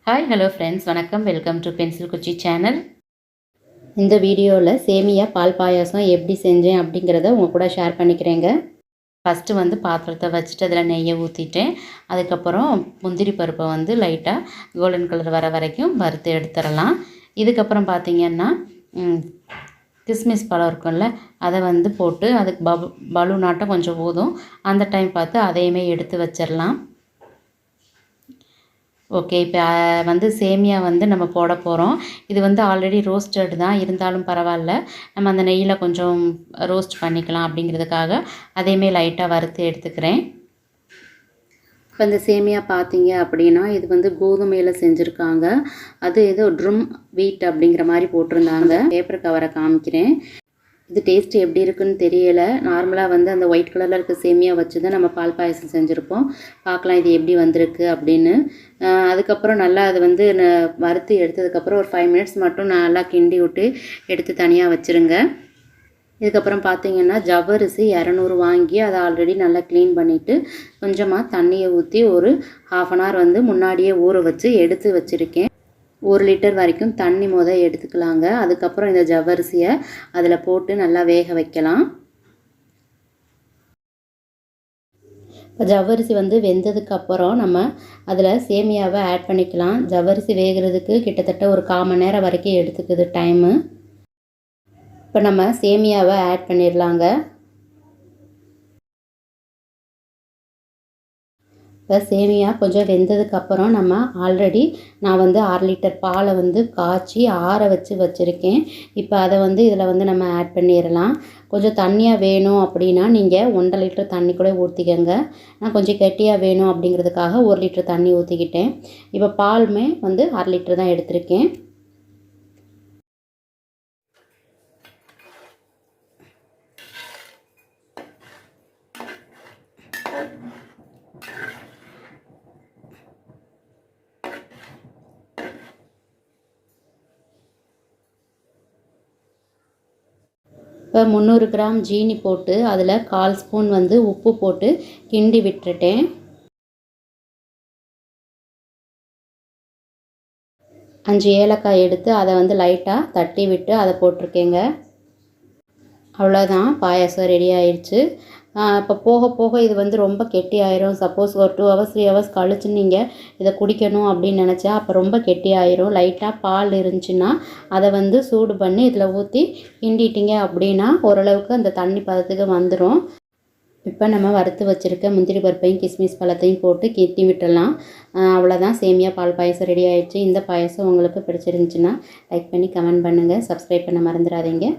Hi hello friends, வணக்கம். Welcome to pencil குச்சி channel. இந்த வீடியோவில் சேமியா பால் பாயாசம் எப்படி செஞ்சேன் அப்படிங்கிறத உங்கள் கூட ஷேர் பண்ணிக்கிறேங்க. ஃபஸ்ட்டு பாத்திரத்தை வச்சுட்டு அதில் நெய்யை ஊற்றிட்டேன். அதுக்கப்புறம் முந்திரி பருப்பை லைட்டாக கோல்டன் கலர் வர வரைக்கும் வறுத்து எடுத்துடலாம். இதுக்கப்புறம் பார்த்திங்கன்னா கிஸ்மிஸ் பழம் இருக்கும்ல, அதை போட்டு அதுக்கு பலூனாட்டம் கொஞ்சம் ஊதும். அந்த டைம் பார்த்து அதையுமே எடுத்து வச்சிடலாம். ஓகே, இப்போ சேமியா நம்ம போட போகிறோம். இது ஆல்ரெடி ரோஸ்டட் தான், இருந்தாலும் பரவாயில்ல, நம்ம அந்த நெய்யில் கொஞ்சம் ரோஸ்ட் பண்ணிக்கலாம் அப்படிங்கிறதுக்காக அதையுமே லைட்டாக வறுத்து எடுத்துக்கிறேன். இப்போ இந்த சேமியா பார்த்தீங்க அப்படின்னா இது கோதுமையில் செஞ்சுருக்காங்க. அது ஏதோ ட்ரம் வீட் அப்படிங்கிற மாதிரி போட்டிருந்தாங்க. பேப்பர் கவரை காமிக்கிறேன். இது டேஸ்ட்டு எப்படி இருக்குன்னு தெரியலை. நார்மலாக அந்த ஒயிட் கலரில் இருக்க சேமியா வச்சு தான் நம்ம பால் பாயசம் செஞ்சுருப்போம். பார்க்கலாம் இது எப்படி வந்திருக்கு அப்படின்னு. அதுக்கப்புறம் நல்லா அது வறுத்து எடுத்ததுக்கப்புறம் ஒரு 5 மினிட்ஸ் மட்டும் நல்லா கிண்டி விட்டு எடுத்து தனியாக வச்சுருங்க. இதுக்கப்புறம் பார்த்திங்கன்னா ஜவ்வரிசி 200 வாங்கி அதை ஆல்ரெடி நல்லா க்ளீன் பண்ணிவிட்டு கொஞ்சமாக தண்ணியை ஊற்றி ஒரு 1/2 அன் ஹவர் முன்னாடியே ஊற வச்சு எடுத்து வச்சுருக்கேன். 1 லிட்டர் வரைக்கும் தண்ணி எடுத்துக்கலாங்க. அதுக்கப்புறம் இந்த ஜவ்வரிசியை அதில் போட்டு நல்லா வேக வைக்கலாம். இப்போ ஜவ்வரிசி வெந்ததுக்கப்புறம் நம்ம அதில் சேமியாவை ஆட் பண்ணிக்கலாம். ஜவ்வரிசி வேகிறதுக்கு கிட்டத்தட்ட ஒரு 1/4 மணி நேரம் வரைக்கும் எடுத்துக்குது டைமு. இப்போ நம்ம சேமியாவை ஆட் பண்ணிடலாங்க. இப்போ சேமியா கொஞ்சம் வெந்ததுக்கப்புறம் நம்ம ஆல்ரெடி நான் 1/2 லிட்டர் பாலை காய்ச்சி ஆற வச்சு வச்சுருக்கேன். இப்போ அதை இதில் நம்ம ஆட் பண்ணிடலாம். கொஞ்சம் தண்ணியாக வேணும் அப்படின்னா நீங்கள் 1.5 லிட்டர் தண்ணி கூட ஊற்றிக்கங்க. நான் கொஞ்சம் கெட்டியாக வேணும் அப்படிங்கிறதுக்காக 1 லிட்டர் தண்ணி ஊற்றிக்கிட்டேன். இப்போ பாலுமே 1/2 லிட்டர் தான் எடுத்திருக்கேன். இப்போ 300 கிராம் ஜீனி போட்டு அதில் 1/4 ஸ்பூன் உப்பு போட்டு கிண்டி விட்டுட்டேன். 5 ஏலக்காய் எடுத்து அதை லைட்டாக தட்டி விட்டு அதை போட்டிருக்கேங்க. அவ்வளோதான், பாயாசம் ரெடி ஆயிடுச்சு. இப்போ போக போக இது ரொம்ப கெட்டி ஆயிரும். சப்போஸ் ஒரு 2 ஹவர்ஸ் 3 ஹவர்ஸ் கழிச்சு நீங்கள் இதை குடிக்கணும் அப்படின்னு நினச்சா அப்போ ரொம்ப கெட்டி ஆயிரும். லைட்டாக பால் இருந்துச்சுன்னா அதை சூடு பண்ணி இதில் ஊற்றி கிண்டிட்டிங்க அப்படின்னா ஓரளவுக்கு அந்த தண்ணி பதத்துக்கு வந்துடும். இப்போ நம்ம வறுத்து வச்சுருக்க முந்திரி பருப்பையும் கிஸ்மிஸ் பழத்தையும் போட்டு கிண்டி விட்டுடலாம். அவ்வளோதான், சேமியா பால் பாயசம் ரெடி ஆயிடுச்சு. இந்த பாயசம் உங்களுக்கு பிடிச்சிருந்துச்சுன்னா லைக் பண்ணி கமெண்ட் பண்ணுங்கள். சப்ஸ்கிரைப் பண்ண மறந்துடாதீங்க.